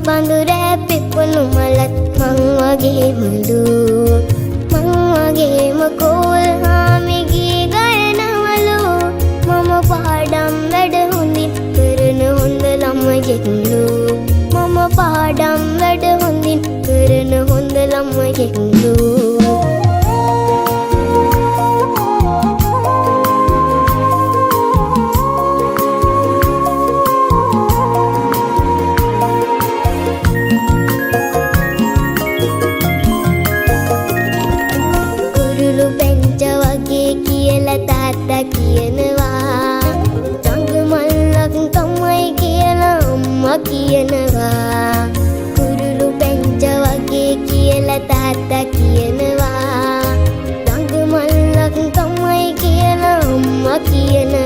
බඳුරෑ පිපුණු මලත් මං වගේමලු මං වගේම කෝල් හාමිගේ ගයනවලු මම පාඩම් වැඩ හොඳින් කරන හොඳ ළමයෙක්ලු මම පාඩම් වැඩ හොඳින් කරන හොඳ ළමයෙක්ලු තාත්තා කියනවා ජංගමල්ලක් තමයි කියලා අම්මා කියනවා කුරුළු පැංච වගේ කියලා තාත්තා කියනවා ජංගමල්ලක් තමයි කියලා අම්මා කියනවා